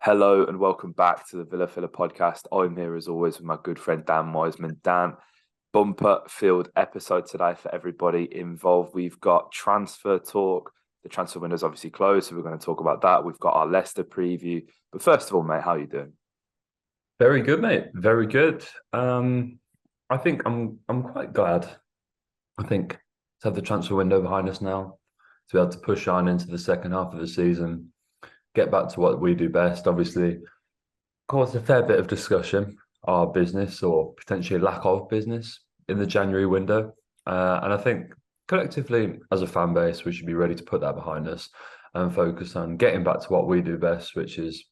Hello and welcome back to the Villa Filler podcast. I'm here as always with my good friend Dan Wiseman. Dan, bumper field episode today for everybody involved. We've got transfer talk. The transfer window's obviously closed, so we're going to talk about that. We've got our Leicester preview. But first of all, mate, how are you doing? Very good, mate. Very good. I think I'm quite glad. I think to have the transfer window behind us now, to be able to push on into the second half of the season, get back to what we do best. Obviously, caused a fair bit of discussion, our business or potentially lack of business in the January window. And I think collectively, as a fan base, we should be ready to put that behind us and focus on getting back to what we do best, which is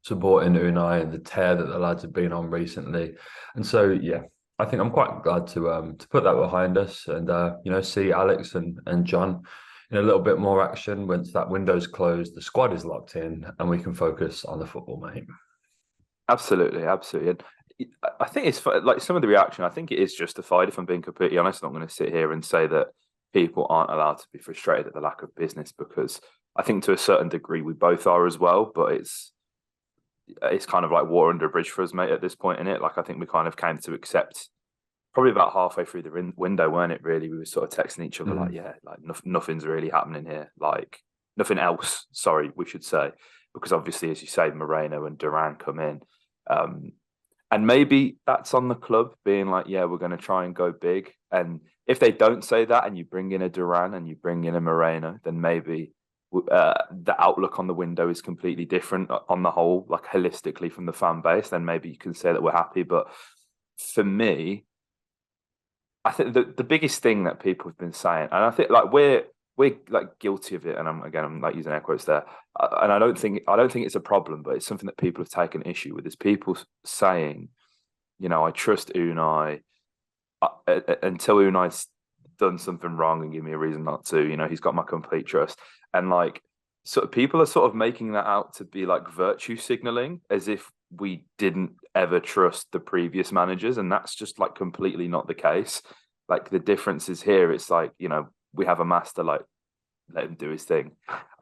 supporting Unai and the tear that the lads have been on recently. And so, yeah, I think I'm quite glad to put that behind us and see Alex and John in a little bit more action once that window's closed, the squad is locked in, and we can focus on the football, mate. Absolutely, absolutely. And I think it's like some of the reaction, I think it is justified, if I'm being completely honest. I'm not going to sit here and say that people aren't allowed to be frustrated at the lack of business because I think to a certain degree we both are as well, but it's kind of like water under a bridge for us, mate, at this point in it. Like, I think we kind of came to accept probably about halfway through the window, weren't it, really? We were sort of texting each other like, Mm. yeah, like nothing's really happening here. Like, nothing else, sorry, we should say. Because obviously, as you say, Moreno and Duran come in. Um, and maybe that's on the club being like, yeah, we're going to try and go big. And if they don't say that and you bring in a Duran and you bring in a Moreno, then maybe the outlook on the window is completely different on the whole, like holistically from the fan base. Then maybe you can say that we're happy. But for me, I think the biggest thing that people have been saying, and I think like we're like guilty of it, and I'm like using air quotes there, and I don't think it's a problem, but it's something that people have taken issue with. Is people saying, I trust Unai until Unai's done something wrong and give me a reason not to. He's got my complete trust, and like sort of people are sort of making that out to be like virtue signaling, as if we didn't ever trust the previous managers, and that's just like completely not the case. Like the difference is here, it's like we have a master, like let him do his thing.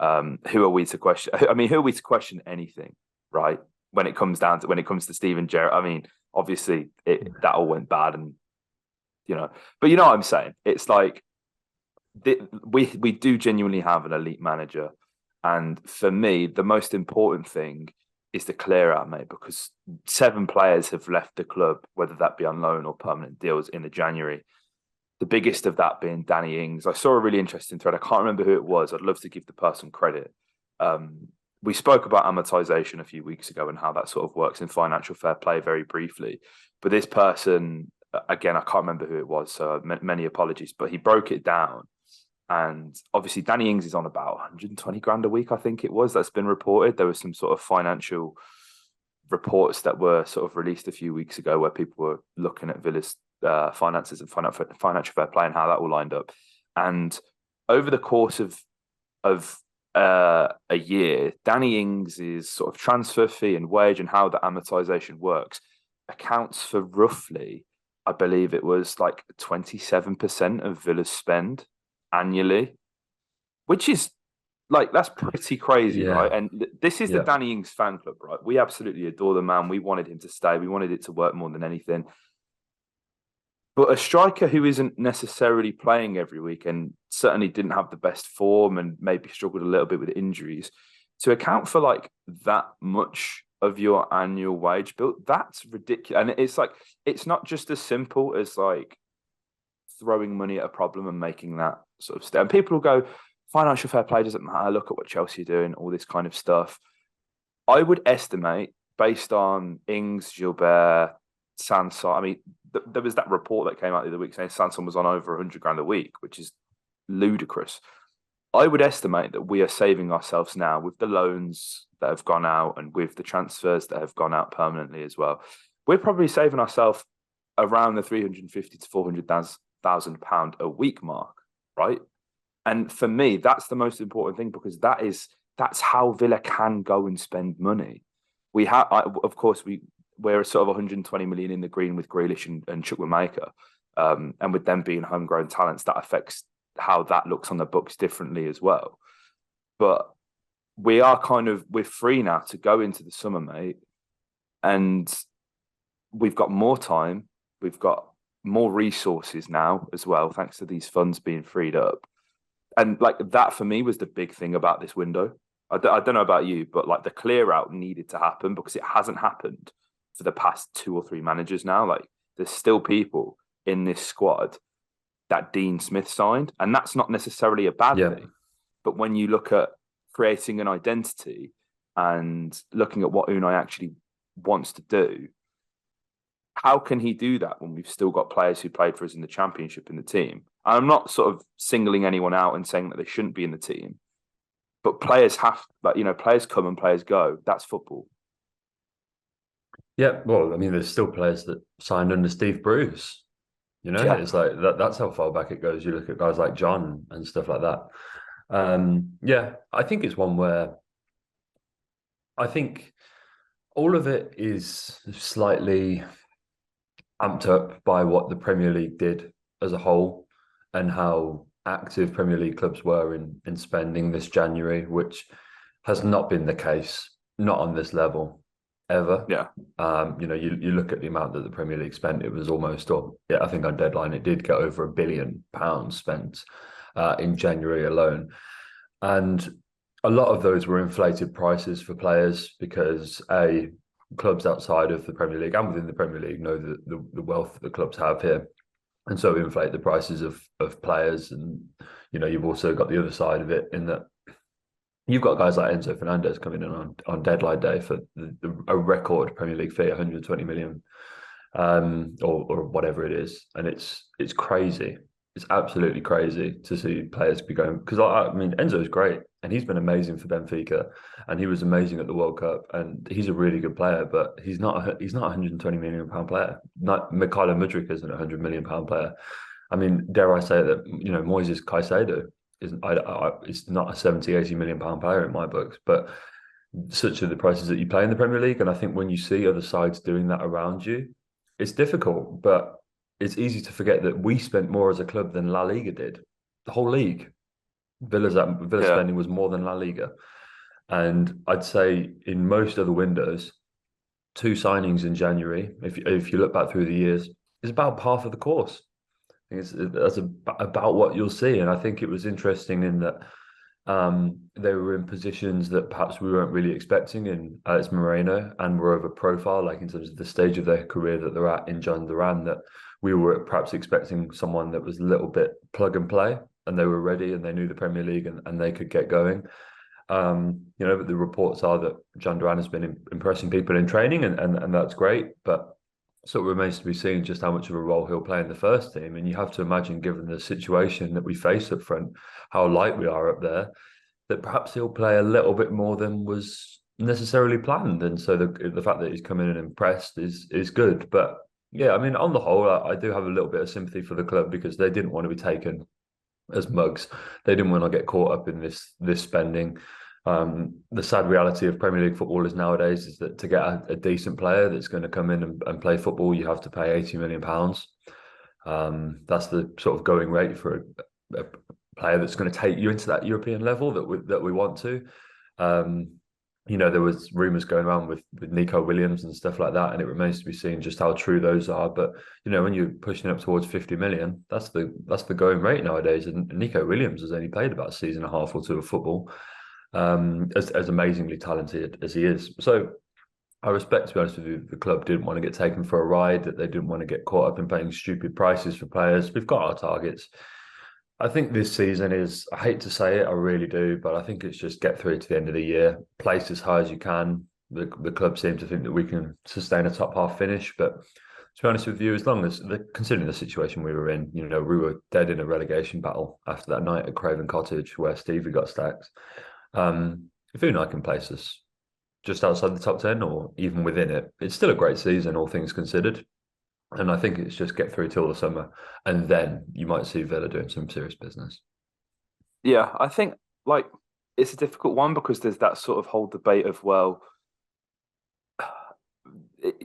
Who are we to question? I mean, who are we to question anything, right? When it comes to Steven Gerrard, I mean, obviously that all went bad, and but you know what I'm saying. It's like we do genuinely have an elite manager, and for me, the most important thing is the clear out, mate, because 7 players have left the club, whether that be on loan or permanent deals in the January. The biggest of that being Danny Ings. I saw a really interesting thread. I can't remember who it was. I'd love to give the person credit. We spoke about amortization a few weeks ago and how that sort of works in financial fair play very briefly. But this person, again, I can't remember who it was, so many apologies, but he broke it down. And obviously, Danny Ings is on about 120 grand a week, I think it was, that's been reported. There was some sort of financial reports that were sort of released a few weeks ago where people were looking at Villa's finances and financial fair play and how that all lined up. And over the course of a year, Danny Ings' sort of transfer fee and wage and how the amortization works accounts for roughly, I believe it was like 27% of Villa's spend annually, which is like that's pretty crazy, right? Yeah, And this is the yeah. Danny Ings fan club, right? We absolutely adore the man. We wanted him to stay. We wanted it to work more than anything. But a striker who isn't necessarily playing every week and certainly didn't have the best form and maybe struggled a little bit with injuries, to account for like that much of your annual wage bill, that's ridiculous. And it's like it's not just as simple as like throwing money at a problem and making that sort of step. And people will go, financial fair play doesn't matter. Look at what Chelsea are doing, all this kind of stuff. I would estimate, based on Ings, Gilbert, Sanson. I mean, there was that report that came out the other week saying Sanson was on over 100 grand a week, which is ludicrous. I would estimate that we are saving ourselves now with the loans that have gone out and with the transfers that have gone out permanently as well. We're probably saving ourselves around the 350 to 400,000 pound a week mark, right? And for me, that's the most important thing because that's how Villa can go and spend money. We have, of course, we're sort of 120 million in the green with Grealish and Chukwuemeka, and with them being homegrown talents, that affects how that looks on the books differently as well. But we're free now to go into the summer, mate, and we've got more time, we've got more resources now as well, thanks to these funds being freed up. And like that for me was the big thing about this window. I don't know about you, but like the clear out needed to happen because it hasn't happened for the past 2 or 3 managers now. Like there's still people in this squad that Dean Smith signed, and that's not necessarily a bad thing. But when you look at creating an identity and looking at what Unai actually wants to do, how can he do that when we've still got players who played for us in the Championship in the team? I'm not sort of singling anyone out and saying that they shouldn't be in the team, but players players come and players go. That's football. Yeah, well, I mean, there's still players that signed under Steve Bruce. It's like that's how far back it goes. You look at guys like John and stuff like that. I think it's one where I think all of it is slightly amped up by what the Premier League did as a whole and how active Premier League clubs were in spending this January, which has not been the case, not on this level ever. Yeah. You look at the amount that the Premier League spent, it was almost, I think on deadline, it did get over £1 billion spent in January alone. And a lot of those were inflated prices for players because clubs outside of the Premier League and within the Premier League know the wealth that the clubs have here. And so inflate the prices of players. And, you've also got the other side of it in that you've got guys like Enzo Fernandez coming in on deadline day for a record Premier League fee, 120 million, or whatever it is. And it's crazy. It's absolutely crazy to see players be going, because I mean, Enzo's great and he's been amazing for Benfica and he was amazing at the World Cup and he's a really good player, but he's not a £120 million player. Not Mikhailo Mudryk isn't a £100 million player. I mean, dare I say that, Moises Caicedo it's not a 70-80 million pound player in my books, but such are the prices that you play in the Premier League. And I think when you see other sides doing that around you, it's difficult, but it's easy to forget that we spent more as a club than La Liga did. The whole league. Villa's spending was more than La Liga. And I'd say in most other windows, 2 signings in January, if you look back through the years, is about half of the course. I think that's about what you'll see. And I think it was interesting in that they were in positions that perhaps we weren't really expecting in Alex Moreno and were of a profile, like in terms of the stage of their career that they're at in John Duran, that we were perhaps expecting someone that was a little bit plug and play and they were ready and they knew the Premier League and they could get going. But the reports are that John Duran has been impressing people in training and that's great. But so it remains to be seen just how much of a role he'll play in the first team. And you have to imagine, given the situation that we face up front, how light we are up there, that perhaps he'll play a little bit more than was necessarily planned. And so the fact that he's come in and impressed is good. But yeah, I mean, on the whole, I do have a little bit of sympathy for the club because they didn't want to be taken as mugs. They didn't want to get caught up in this spending. The sad reality of Premier League footballers nowadays is that to get a decent player that's going to come in and play football, you have to pay £80 million. That's the sort of going rate for a player that's going to take you into that European level that we want to. There was rumours going around with Nico Williams and stuff like that, and it remains to be seen just how true those are. But when you're pushing up towards 50 million, that's the going rate nowadays. And Nico Williams has only played about a season and a half or two of football. As amazingly talented as he is. So I respect, to be honest with you, the club didn't want to get taken for a ride, that they didn't want to get caught up in paying stupid prices for players. We've got our targets. I think this season is, I hate to say it, I really do, but I think it's just get through to the end of the year, place as high as you can. The club seem to think that we can sustain a top half finish, but to be honest with you, as long as, considering the situation we were in, we were dead in a relegation battle after that night at Craven Cottage where Stevie got stacked. If Unai can place us just outside the top 10 or even within it, it's still a great season, all things considered. And I think it's just get through till the summer and then you might see Villa doing some serious business. Yeah, I think it's a difficult one because there's that sort of whole debate of, well,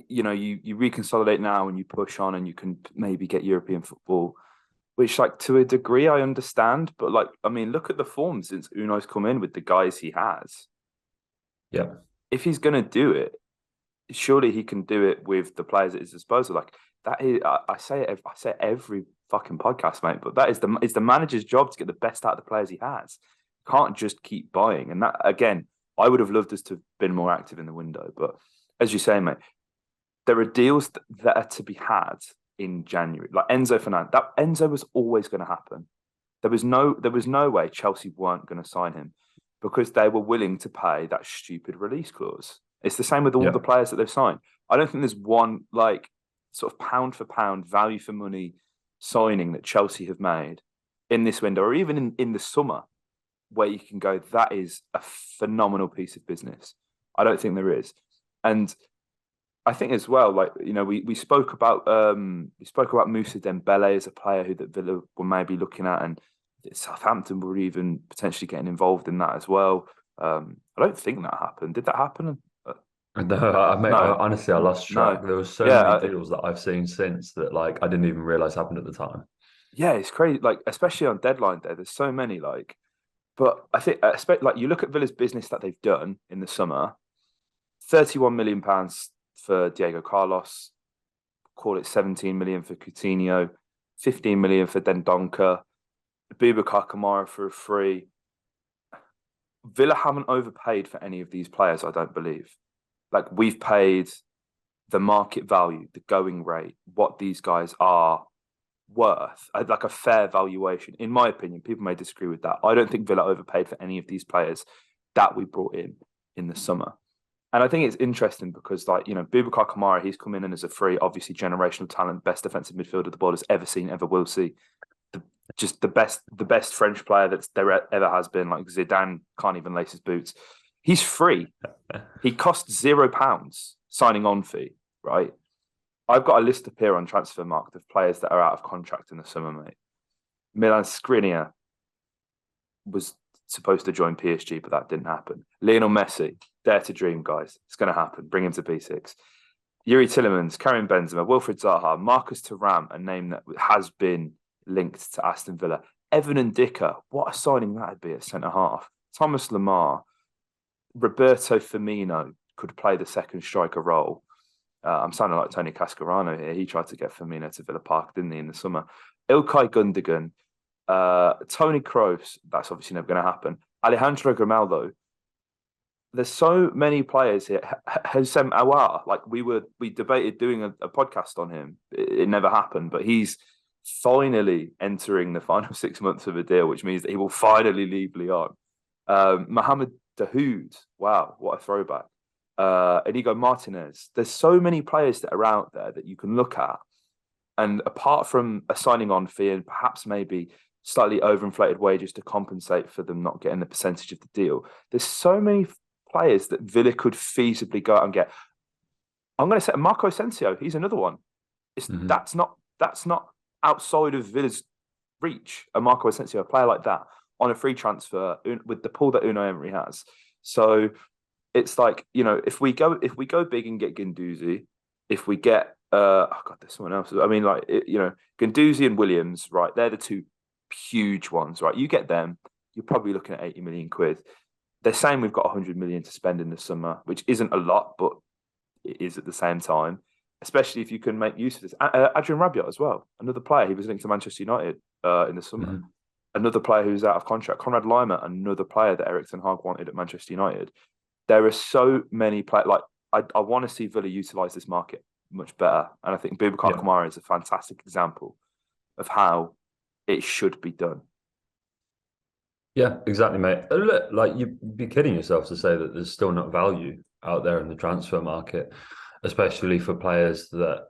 you reconsolidate now and you push on and you can maybe get European football, which, to a degree, I understand. But, look at the form since Unai's come in with the guys he has. Yeah. If he's going to do it, surely he can do it with the players at his disposal. Like that is, I say it, I say it every fucking podcast, mate. But that is the manager's job to get the best out of the players he has. Can't just keep buying. And that again, I would have loved us to have been more active in the window. But as you say, mate, there are deals that are to be had in January. Like Enzo Fernandez, that Enzo was always going to happen. There was no way Chelsea weren't going to sign him because they were willing to pay that stupid release clause. It's the same with all the Yeah. players that they've signed. I don't think there's one like sort of pound for pound, value for money signing that Chelsea have made in this window or even in the summer where you can go, that is a phenomenal piece of business. I don't think there is. And I think as well, like we spoke about Moussa Dembele as a player who that Villa were maybe looking at, and Southampton were even potentially getting involved in that as well. I don't think that happened. Did that happen? No, No, honestly, I lost track. no. There were so Yeah, many deals that I've seen since that, like, I didn't even realize happened at the time. yeah, it's crazy. Like especially on deadline day, there's so many. Like, but I think like you look at Villa's business that they've done in the summer. £31 million for Diego Carlos, call it 17 million for Coutinho, 15 million for Dendonka, Boubacar Kamara for a free. Villa haven't overpaid for any of these players, I don't believe. Like we've paid the market value, the going rate, what these guys are worth, like a fair valuation. In my opinion, people may disagree with that. I don't think Villa overpaid for any of these players that we brought in the summer. And I think it's interesting because, like, Boubacar Kamara, he's come in as a free, obviously generational talent, best defensive midfielder the ball has ever seen, ever will see. Just the best French player that's there ever has been. Like Zidane can't even lace his boots. He's free. He costs £0 signing on fee, right? I've got a list up here on Transfermarkt of players that are out of contract in the summer, mate. Milan Skriniar was supposed to join PSG, but that didn't happen. Lionel Messi, dare to dream, guys. It's going to happen. Bring him to B6. Yuri Tillemans, Karim Benzema, Wilfried Zaha, Marcus Thuram, a name that has been linked to Aston Villa. Evan and Dicker, what a signing that would be at centre half. Thomas Lemar, Roberto Firmino could play the second striker role. I'm sounding like Tony Cascarano here. He tried to get Firmino to Villa Park, didn't he, in the summer? Ilkay Gundogan, Tony Kroos, that's obviously never going to happen. Alejandro Grimaldo. There's so many players here. Hossein Aouar, like we debated doing a podcast on him. It never happened, but he's finally entering the final 6 months of a deal, which means that he will finally leave Lyon. Mohamed Dahoud, wow, what a throwback. Inigo Martinez. There's so many players that are out there that you can look at. And apart from a signing on fee and perhaps maybe slightly overinflated wages to compensate for them not getting the percentage of the deal, there's so many players that Villa could feasibly go out and get. I'm going to say Marco Asensio. He's another one. That's not outside of Villa's reach. A Marco Asensio, a player like that on a free transfer with the pool that Unai Emery has. So it's like, if we go big and get Guendouzi, if we get there's someone else. I mean, like Guendouzi and Williams, right? They're the two huge ones, right? You get them, you're probably looking at 80 million quid. They're saying we've got 100 million to spend in the summer, which isn't a lot, but it is at the same time, especially if you can make use of this. Adrian Rabiot as well, another player. He was linked to Manchester United in the summer. Mm-hmm. Another player who's out of contract. Conrad Lima, another player that Erik ten Hag wanted at Manchester United. There are so many players. Like I want to see Villa utilise this market much better, and I think Boubacar Kamara is a fantastic example of how it should be done. Yeah, exactly, mate. Look, like you'd be kidding yourself to say that there's still not value out there in the transfer market, especially for players that,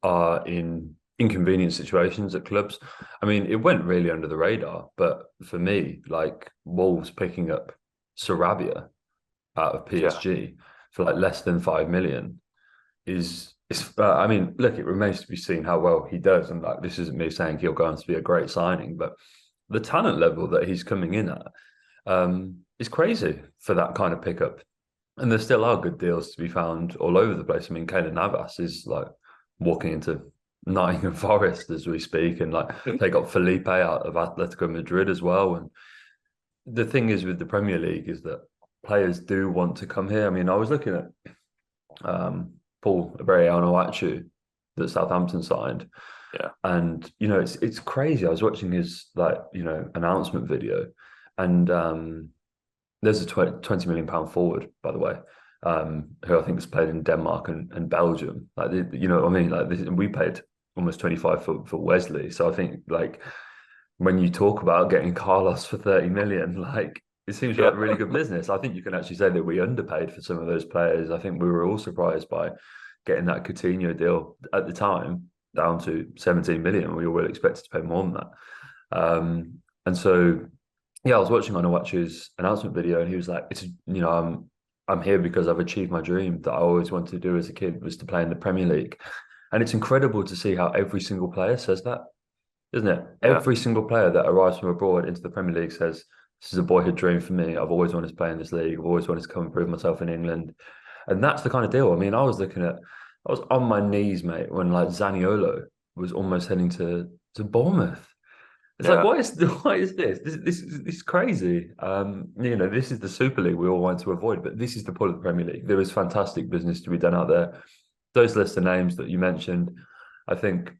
are in inconvenient situations at clubs. I mean, it went really under the radar, but for me, like Wolves picking up Sarabia out of PSG for like less than 5 million is I mean, look, it remains to be seen how well he does. And like, this isn't me saying he'll go on to be a great signing, but the talent level that he's coming in at is crazy for that kind of pickup. And there still are good deals to be found all over the place. I mean, Keylor Navas is like walking into Nottingham Forest as we speak, and like they got Felipe out of Atletico Madrid as well. And the thing is with the Premier League is that players do want to come here. I mean, I was looking at Paul Onuachu that Southampton signed, Yeah, and it's crazy. I was watching his announcement video, and there's a 20 million pound forward, by the way, who I think has played in Denmark and Belgium. Like, you know what I mean? Like this, and we paid almost 25 for Wesley. So I think, like, when you talk about getting Carlos for 30 million, like, it seems yeah, like really good business. I think you can actually say that we underpaid for some of those players. I think we were all surprised by getting that Coutinho deal at the time down to 17 million. We were expected to pay more than that. And so, yeah, I was watching Onuachu's announcement video, and he was like, "It's I'm here because I've achieved my dream that I always wanted to do as a kid, was to play in the Premier League." And it's incredible to see how every single player says that, isn't it? yeah, Every single player that arrives from abroad into the Premier League says, "This is a boyhood dream for me. I've always wanted to play in this league. I've always wanted to come and prove myself in England." And that's the kind of deal. I mean, I was on my knees, mate, when like Zaniolo was almost heading to Bournemouth. It's like, yeah, what is this? This is crazy. This is the Super League we all want to avoid, but this is the pull of the Premier League. There is fantastic business to be done out there. Those list of names that you mentioned, I think,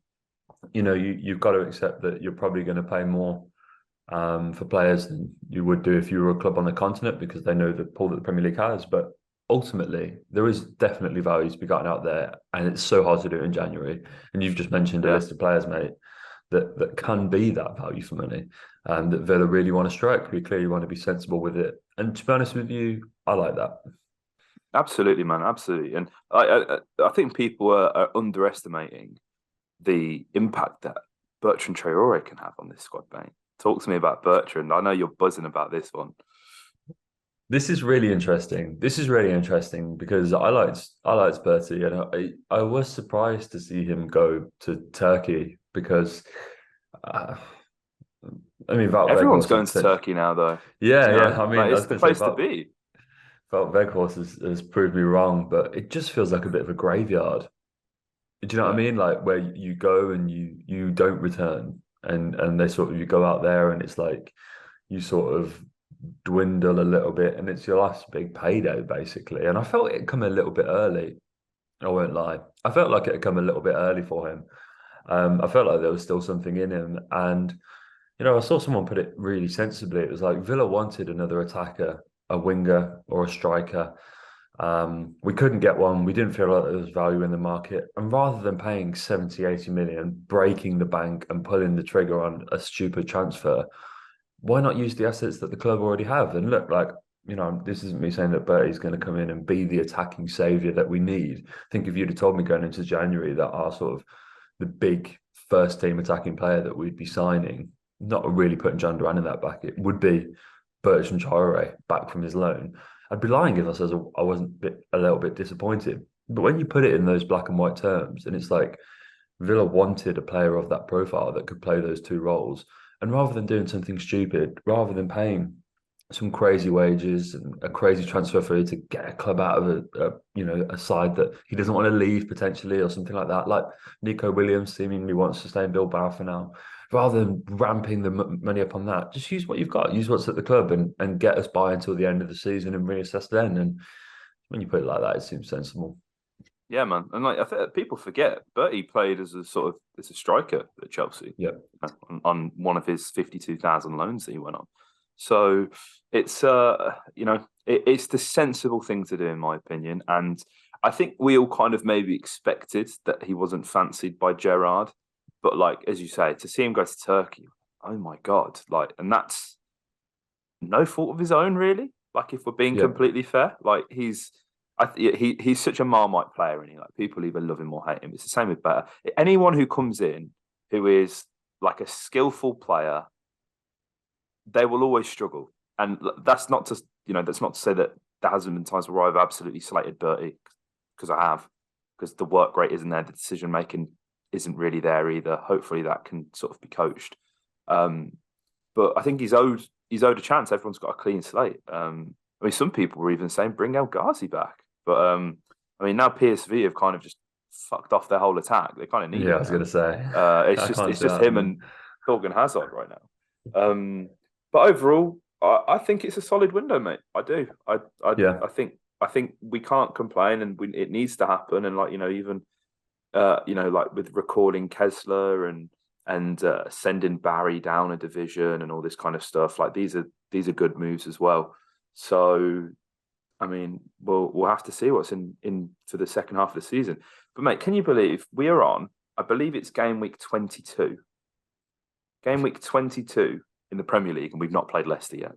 you've got to accept that you're probably going to pay more for players than you would do if you were a club on the continent, because they know the pull that the Premier League has. But ultimately, there is definitely value to be gotten out there, and it's so hard to do it in January. And you've just mentioned a yeah. list of players, mate, that can be that value for money, and that Villa really want to strike. We clearly want to be sensible with it. And to be honest with you, I like that. Absolutely, man, absolutely. And I think people are underestimating the impact that Bertrand Traore can have on this squad, mate. Talk to me about Bertrand. I know you're buzzing about this one. This is really interesting. This is really interesting because I liked Bertie, and I was surprised to see him go to Turkey because uh, I mean, Wout Everyone's Weghorst is going to potential. Turkey now, though. Yeah, You yeah. know, I mean, like I it's was the going to say place to Wout be. Weghorst has proved me wrong, but it just feels like a bit of a graveyard. Do you know what I Yeah, mean? Like, where you go and you don't return, and they sort of, you go out there and it's like you sort of dwindle a little bit, and it's your last big payday basically. And I felt it come a little bit early. I won't lie. I felt like it had come a little bit early for him. I felt like there was still something in him, and I saw someone put it really sensibly. It was like Villa wanted another attacker, a winger or a striker. We couldn't get one. We didn't feel like there was value in the market. And rather than paying 70, 80 million, breaking the bank and pulling the trigger on a stupid transfer, why not use the assets that the club already have? And look, like, this isn't me saying that Bertie's going to come in and be the attacking saviour that we need. I think if you'd have told me going into January that our sort of the big first team attacking player that we'd be signing, not really putting John Duran in that back, it would be Bertrand Traore back from his loan. I'd be lying if I says I wasn't a little bit disappointed. But when you put it in those black and white terms, and it's like Villa wanted a player of that profile that could play those two roles, and rather than doing something stupid, rather than paying some crazy wages and a crazy transfer fee to get a club out of a side that he doesn't want to leave potentially, or something like that. Like Nico Williams seemingly wants to stay in Bilbao for now. Rather than ramping the money up on that, just use what you've got, use what's at the club, and get us by until the end of the season and reassess then. And when you put it like that, it seems sensible. yeah, man. And like I think people forget, Bertie played as a striker at Chelsea, Yeah. on one of his 52,000 loans that he went on. So it's it's the sensible thing to do in my opinion. And I think we all kind of maybe expected that he wasn't fancied by Gerrard, but like as you say, to see him go to Turkey, oh my god! Like, and that's no fault of his own, really. Like, if we're being Yeah. completely fair, like he's such a Marmite player, and he, like, people either love him or hate him. It's the same with Better. Anyone who comes in who is like a skillful player, they will always struggle. And that's not to say that there hasn't been times where I've absolutely slated Bertie, because I have, because the work rate isn't there, the decision making isn't really there either. Hopefully that can sort of be coached. Um, but I think he's owed a chance. Everyone's got a clean slate. I mean, some people were even saying bring El Ghazi back, but I mean, now PSV have kind of just fucked off their whole attack. They kind of need Yeah, I him was gonna now. say. It's I just can't it's see just that him happening. and Thorgan Hazard right now. But overall, I think it's a solid window, mate. I do. Yeah. I think we can't complain, and it needs to happen. And like even like with recalling Kessler and sending Barry down a division and all this kind of stuff. Like these are good moves as well. So I mean, we'll have to see what's in for the second half of the season. But mate, can you believe we are on? I believe it's game week 22. Game week 22 in the Premier League, and we've not played Leicester yet,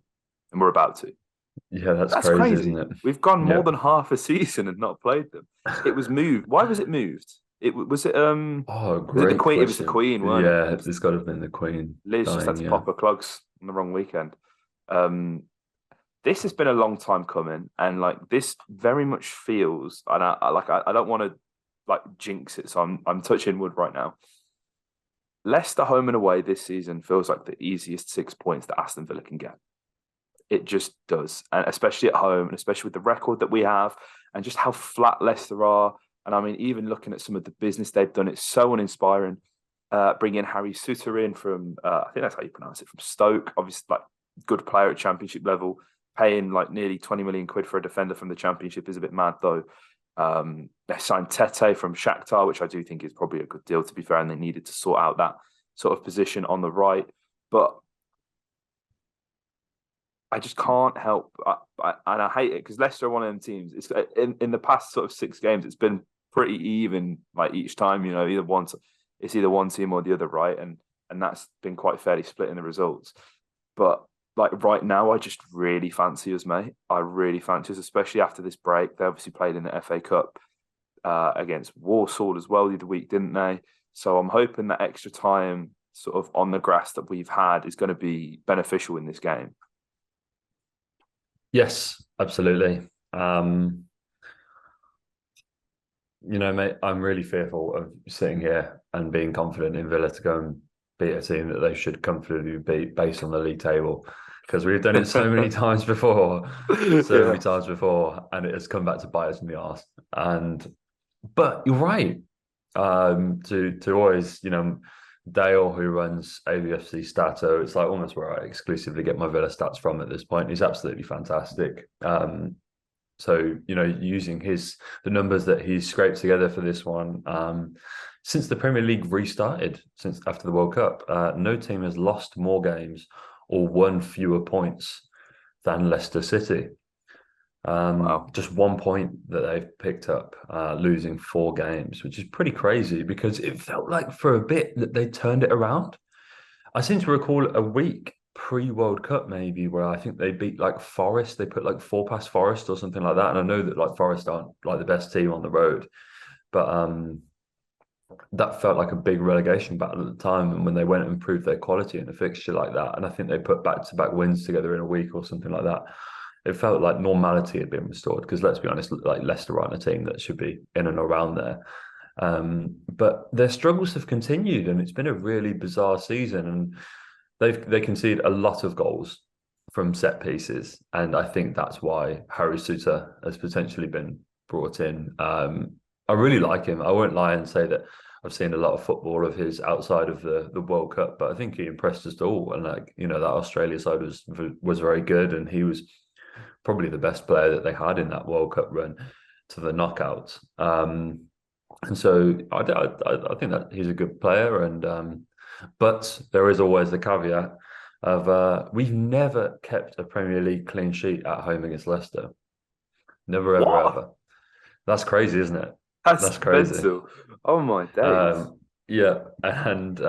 and we're about to. Yeah, that's That's crazy, isn't crazy. it? We've gone more Yep. than half a season and not played them. It was moved. Why was it moved? It was it Oh, was it the great Queen? It was the question. Queen, weren't it? Yeah, it's got to have been the Queen Liz just had dying, to yeah. pop her clogs on the wrong weekend. Um, this has been a long time coming, and like this very much feels, and I don't want to like jinx it, so I'm touching wood right now. Leicester home and away this season feels like the easiest 6 points that Aston Villa can get. It just does, and especially at home, and especially with the record that we have, and just how flat Leicester are. And I mean, even looking at some of the business they've done, it's so uninspiring. Bringing Harry Suter in from, I think that's how you pronounce it, from Stoke. Obviously, like good player at Championship level. Paying like nearly 20 million quid for a defender from the Championship is a bit mad, though. They signed Tete from Shakhtar, which I do think is probably a good deal, to be fair, and they needed to sort out that sort of position on the right. But I just can't help, and I hate it because Leicester are one of them teams. It's in the past sort of 6 games, it's been pretty even. Like each time, it's either one team or the other, right? And that's been quite fairly split in the results. But like right now, I just really fancy us, mate. I really fancy us, especially after this break. They obviously played in the FA Cup against Warsaw as well the other week, didn't they? So I'm hoping that extra time, sort of on the grass that we've had, is going to be beneficial in this game. Yes, absolutely. Mate, I'm really fearful of sitting here and being confident in Villa to go and beat a team that they should comfortably beat based on the league table. Because we've done it so many times before, Yeah. and it has come back to bite us in the arse. But you're right. To always, Dale, who runs AVFC Stato, it's like almost where I exclusively get my Villa stats from at this point. He's absolutely fantastic. So, using the numbers that he's scraped together for this one, since the Premier League restarted, since after the World Cup, no team has lost more games or won fewer points than Leicester City. Wow. Just 1 point that they've picked up, losing 4 games, which is pretty crazy because it felt like for a bit that they turned it around. I seem to recall a week pre-World Cup maybe where I think they beat like Forest. They put like 4 past Forest or something like that. And I know that like Forest aren't like the best team on the road, but that felt like a big relegation battle at the time. And when they went and improved their quality in a fixture like that, and I think they put back-to-back wins together in a week or something like that, it felt like normality had been restored. Because let's be honest, like Leicester aren't a team that should be in and around there. But their struggles have continued, and it's been a really bizarre season. And they concede a lot of goals from set pieces, and I think that's why Harry Suter has potentially been brought in. I really like him. I won't lie and say that I've seen a lot of football of his outside of the World Cup, but I think he impressed us all. And that Australia side was very good, and he was probably the best player that they had in that World Cup run to the knockouts. And so I think that he's a good player, but there is always the caveat of we've never kept a Premier League clean sheet at home against Leicester. Never, ever, What? ever. That's crazy, isn't it? That's That's crazy. mental. Oh my days. Yeah, and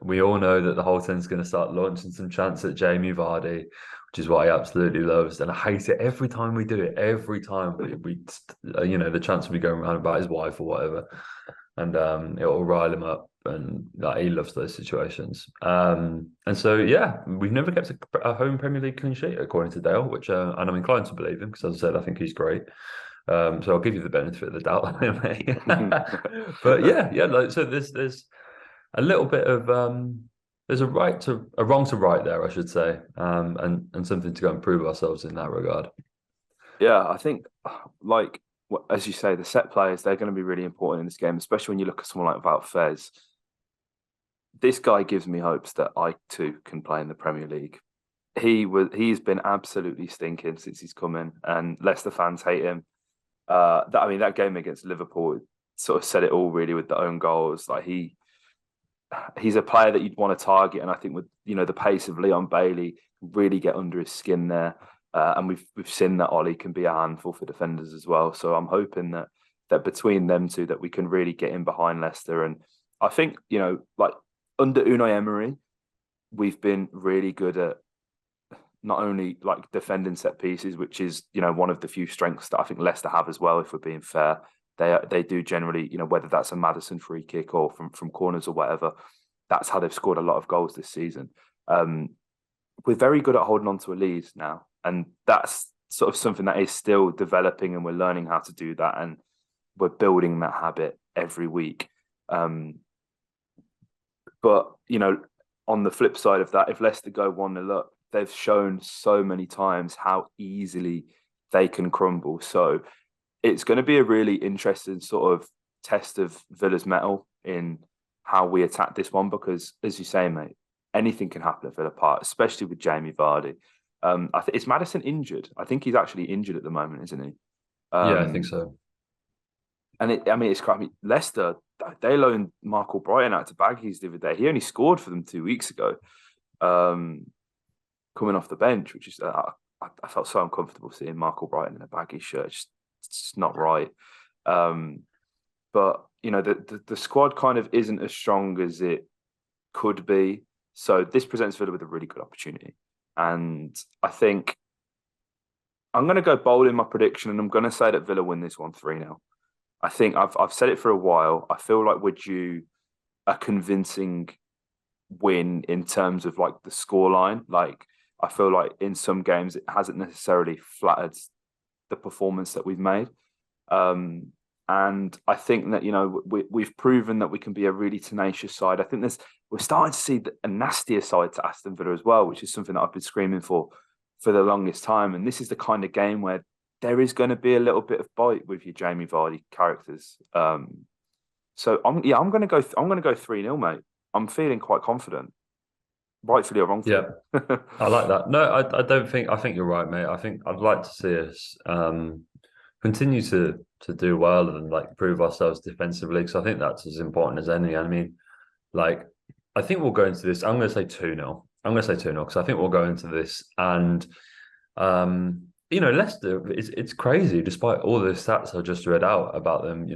we all know that the Holton's going to start launching some chants at Jamie Vardy, which is what he absolutely loves, and I hate it every time we do it. Every time the chants will be going around about his wife or whatever, and it'll rile him up, and he loves those situations. And so yeah, we've never kept a home Premier League clean sheet according to Dale, which and I'm inclined to believe him because, as I said, I think he's great. So I'll give you the benefit of the doubt, mate. But yeah, like so there's a little bit of there's a wrong to right there, I should say, and something to go and prove ourselves in that regard. Yeah, I think like as you say, the set players, they're going to be really important in this game, especially when you look at someone like Wout Faes. This guy gives me hopes that I too can play in the Premier League. He's been absolutely stinking since he's come in, and Leicester fans hate him. That game against Liverpool sort of said it all really with the own goals. Like he's a player that you'd want to target, and I think with the pace of Leon Bailey really get under his skin there, and we've seen that Ollie can be a handful for defenders as well. So I'm hoping that between them two that we can really get in behind Leicester, and I think like under Unai Emery, we've been really good at not only like defending set pieces, which is one of the few strengths that I think Leicester have as well. If we're being fair, they do generally, whether that's a Maddison free kick or from corners or whatever, that's how they've scored a lot of goals this season. We're very good at holding on to a lead now, and that's sort of something that is still developing, and we're learning how to do that, and we're building that habit every week. But on the flip side of that, if Leicester go 1-0 up, they've shown so many times how easily they can crumble. So it's going to be a really interesting sort of test of Villa's mettle in how we attack this one, because, as you say, mate, anything can happen at Villa Park, especially with Jamie Vardy. I think is Maddison injured? I think he's actually injured at the moment, isn't he? Yeah, I think so. And it's quite. Leicester, they loaned Marco Brighton out to Baggies the other day. He only scored for them 2 weeks ago, coming off the bench, which is I felt so uncomfortable seeing Marco Brighton in a Baggies shirt. It's not right. But the squad kind of isn't as strong as it could be. So this presents Villa with a really good opportunity, and I think I'm going to go bold in my prediction, and I'm going to say that Villa win this one 3-0. I think I've said it for a while. I feel like we're due a convincing win in terms of like the scoreline. Like I feel like in some games it hasn't necessarily flattered the performance that we've made. And I think that we've proven that we can be a really tenacious side. I think we're starting to see a nastier side to Aston Villa as well, which is something that I've been screaming for the longest time. And this is the kind of game where there is going to be a little bit of bite with your Jamie Vardy characters. So I'm going to go 3-0, mate. I'm feeling quite confident, rightfully or wrongfully. Yeah, I like that. No, I don't think. I think you're right, mate. I think I'd like to see us continue to do well and like prove ourselves defensively, because I think that's as important as any. I mean, like I think we'll go into this. I'm going to say 2-0. I'm going to say 2-0 because I think we'll go into this and Leicester, it's crazy, despite all the stats I just read out about them,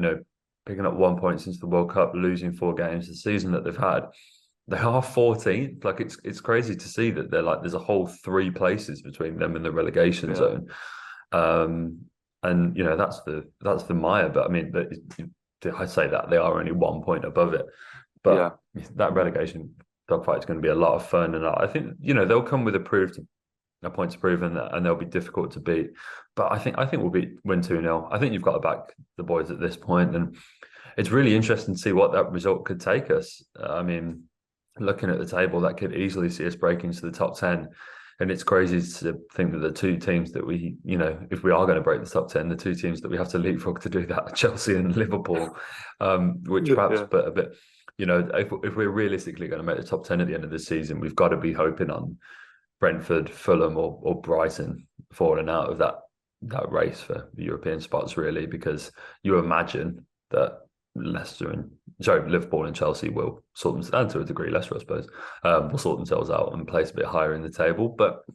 picking up 1 point since the World Cup, losing 4 games the season that they've had. They are 14th. Like it's crazy to see that they're like there's a whole 3 places between them and the relegation zone. And that's the mire. But I mean, I say that they are only 1 point above it. But that relegation dogfight is going to be a lot of fun, and I think they'll come with a point to prove, and they'll be difficult to beat. But I think we'll win 2-0. I think you've got to back the boys at this point, and it's really interesting to see what that result could take us. I mean, looking at the table, that could easily see us break into the top 10. And it's crazy to think that the 2 teams that we, if we are going to break the top 10, the 2 teams that we have to leapfrog to do that, Chelsea and Liverpool, which perhaps put a bit, if we're realistically going to make the top 10 at the end of the season, we've got to be hoping on Brentford, Fulham, or Brighton falling out of that race for the European spots, really, because you imagine that Liverpool and Chelsea will sort themselves, and to a degree, Leicester, I suppose, will sort themselves out and place a bit higher in the table. But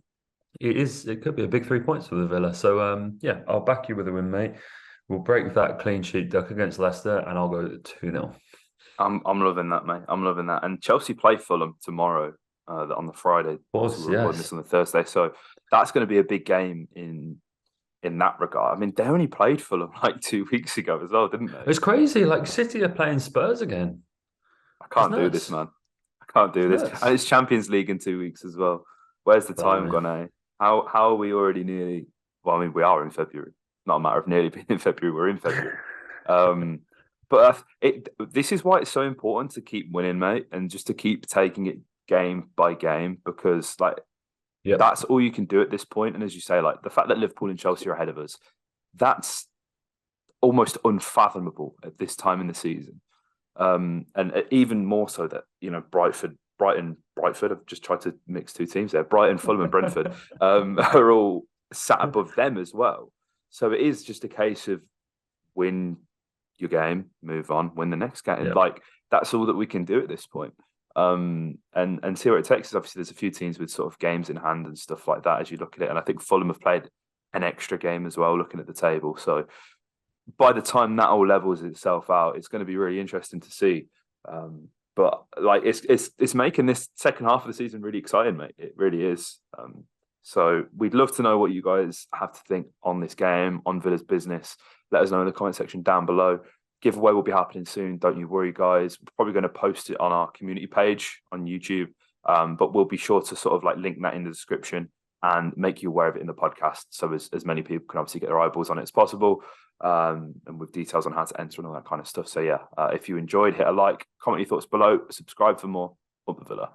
it could be a big 3 points for the Villa. So I'll back you with a win, mate. We'll break that clean sheet duck against Leicester, and I'll go 2-0. I'm loving that, mate. I'm loving that. And Chelsea play Fulham tomorrow on the Friday. Of course, we're recording this on the Thursday, so that's going to be a big game in that regard. I mean, they only played Fulham like 2 weeks ago as well, didn't they? It's crazy. Like City are playing Spurs again. I can't do this, man. I can't do this. And it's Champions League in 2 weeks as well. Where's the time gone, eh? How are we already nearly? Well, I mean, we are in February. Not a matter of nearly being in February. We're in February. But this is why it's so important to keep winning, mate, and just to keep taking it game by game, because that's all you can do at this point. And as you say, like the fact that Liverpool and Chelsea are ahead of us, that's almost unfathomable at this time in the season. And even more so that Brentford Brighton, Brightford. I've just tried to mix two teams there. Brighton, Fulham, and Brentford are all sat above them as well. So it is just a case of win your game, move on, win the next game. Yeah. Like that's all that we can do at this point. And see where it takes us. Obviously, there's a few teams with sort of games in hand and stuff like that as you look at it. And I think Fulham have played an extra game as well, looking at the table. So by the time that all levels itself out, it's going to be really interesting to see. But like it's making this second half of the season really exciting, mate. It really is. So we'd love to know what you guys have to think on this game, on Villa's business. Let us know in the comment section down below. Giveaway will be happening soon. Don't you worry, guys. We're probably going to post it on our community page on YouTube. But we'll be sure to sort of like link that in the description and make you aware of it in the podcast. So as many people can obviously get their eyeballs on it as possible. And with details on how to enter and all that kind of stuff. So yeah, if you enjoyed, hit a like, comment your thoughts below, subscribe for more. Up the Villa.